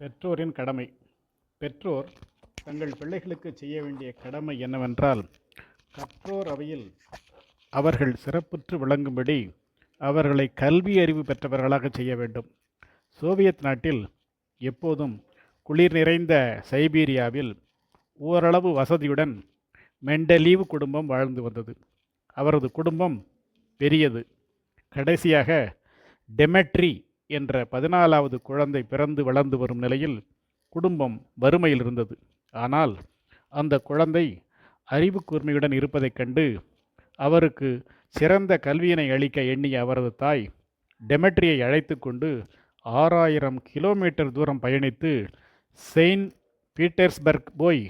பெற்றோரின் கடமை. பெற்றோர் தங்கள் பிள்ளைகளுக்கு செய்ய வேண்டிய கடமை என்னவென்றால், கற்றோர் அவையில் அவர்கள் சிறப்புற்று விளங்கும்படி அவர்களை கல்வி அறிவு பெற்றவர்களாக செய்ய வேண்டும். சோவியத் நாட்டில் எப்போதும் குளிர் நிறைந்த சைபீரியாவில் ஓரளவு வசதியுடன் மெண்டலீவ் குடும்பம் வாழ்ந்து வந்தது. அவரது குடும்பம் பெரியது. கடைசியாக டெமெட்ரி என்ற 14வது குழந்தை பிறந்து வளர்ந்து வரும் நிலையில் குடும்பம் வறுமையில் இருந்தது. ஆனால் அந்த குழந்தை அறிவு கூர்மையுடன் இருப்பதைக் கண்டு அவருக்கு சிறந்த கல்வியினை அளிக்க எண்ணிய அவரது தாய் டெமெட்ரியை அழைத்து கொண்டு 6000 கிலோமீட்டர் தூரம் பயணித்து செயின்ட் பீட்டர்ஸ்பர்க் போய்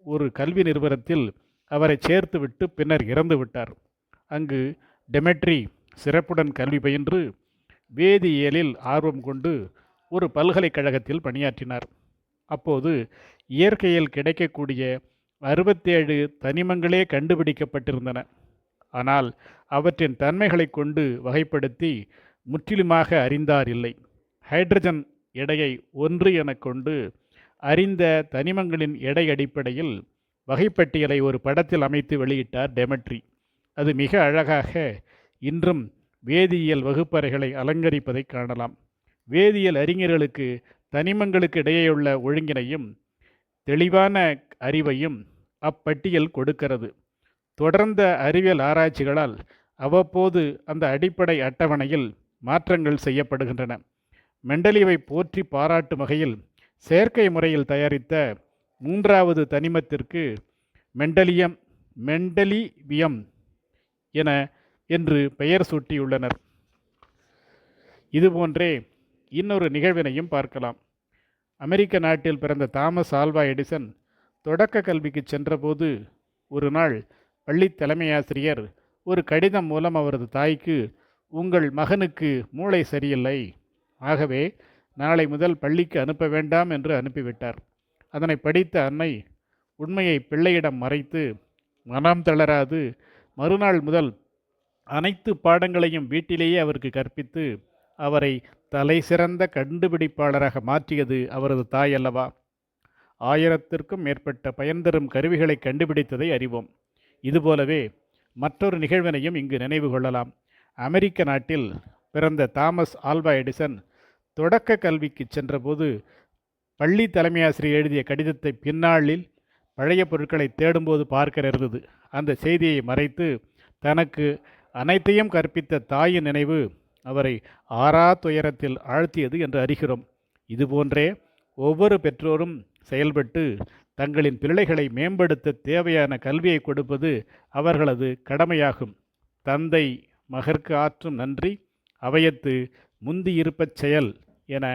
ஒரு கல்வி நிறுவனத்தில் அவரை சேர்த்துவிட்டு பின்னர் இறந்து விட்டார். அங்கு டெமெட்ரி சிறப்புடன் கல்வி பயின்று வேதியியலில் ஆர்வம் கொண்டு ஒரு பல்கலைக்கழகத்தில் பணியாற்றினார். அப்போது இயற்கையில் கிடைக்கக்கூடிய 67 தனிமங்களே கண்டுபிடிக்கப்பட்டிருந்தன. ஆனால் அவற்றின் தன்மைகளை கொண்டு வகைப்படுத்தி முற்றிலுமாக அறிந்தார் இல்லை. ஹைட்ரஜன் எடையை 1 என கொண்டு அறிந்த தனிமங்களின் எடை அடிப்படையில் வகைப்பட்டியலை ஒரு படத்தில் அமைத்து வெளியிட்டார் டெமெட்ரி. அது மிக அழகாக இன்றும் வேதியியல் வகுப்பறைகளை அலங்கரிப்பதை காணலாம். வேதியியல் அறிஞர்களுக்கு தனிமங்களுக்கு இடையேயுள்ள ஒழுங்கினையும் தெளிவான அறிவையும் அப்பட்டியல் கொடுக்கிறது. தொடர்ந்த அறிவியல் ஆராய்ச்சிகளால் அவ்வப்போது அந்த அடிப்படை அட்டவணையில் மாற்றங்கள் செய்யப்படுகின்றன. மெண்டலீவை போற்றி பாராட்டும் வகையில் செயற்கை முறையில் தயாரித்த 3வது தனிமத்திற்கு மெண்டலிவியம் என்று பெயர் சூட்டியுள்ளனர். இதுபோன்றே இன்னொரு நிகழ்வினையும் பார்க்கலாம். அமெரிக்க நாட்டில் பிறந்த தாமஸ் ஆல்வா எடிசன் தொடக்க கல்விக்கு சென்றபோது ஒரு நாள் பள்ளி தலைமையாசிரியர் ஒரு கடிதம் மூலம் அவரது தாய்க்கு, உங்கள் மகனுக்கு மூளை சரியில்லை, ஆகவே நாளை முதல் பள்ளிக்கு அனுப்ப வேண்டாம் என்று அனுப்பிவிட்டார். அதனை படித்த அன்னை உண்மையை பிள்ளையிடம் மறைத்து மனம் தளராது மறுநாள் முதல் அனைத்து பாடங்களையும் வீட்டிலேயே அவருக்கு கற்பித்து அவரை தலை சிறந்த கண்டுபிடிப்பாளராக மாற்றியது அவரது தாய் அல்லவா? 1000ற்கும் மேற்பட்ட பயன் தரும் கருவிகளை கண்டுபிடித்ததை அறிவோம். இதுபோலவே மற்றொரு நிகழ்வினையும் இங்கு நினைவு கொள்ளலாம். அமெரிக்க நாட்டில் பிறந்த தாமஸ் ஆல்வா எடிசன் தொடக்க கல்விக்கு சென்றபோது பள்ளி தலைமையாசிரியர் எழுதிய கடிதத்தை பின்னாளில் பழைய பொருட்களை தேடும்போது பார்க்க நேர்ந்தது. அந்த செய்தியை மறைத்து தனக்கு அனைத்தையும் கற்பித்த தாயின் நினைவு அவரை ஆறா துயரத்தில் ஆழ்த்தியது என்று அறிகிறோம். இதுபோன்றே ஒவ்வொரு பெற்றோரும் செயல்பட்டு தங்களின் பிள்ளைகளை மேம்படுத்த தேவையான கல்வியை கொடுப்பது அவர்களது கடமையாகும். தந்தை மகற்கு ஆற்றும் நன்றி அவையத்து முந்தியிருப்பச் செயல் என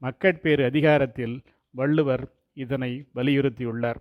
மக்கட்பேறு அதிகாரத்தில் வள்ளுவர் இதனை வலியுறுத்தியுள்ளார்.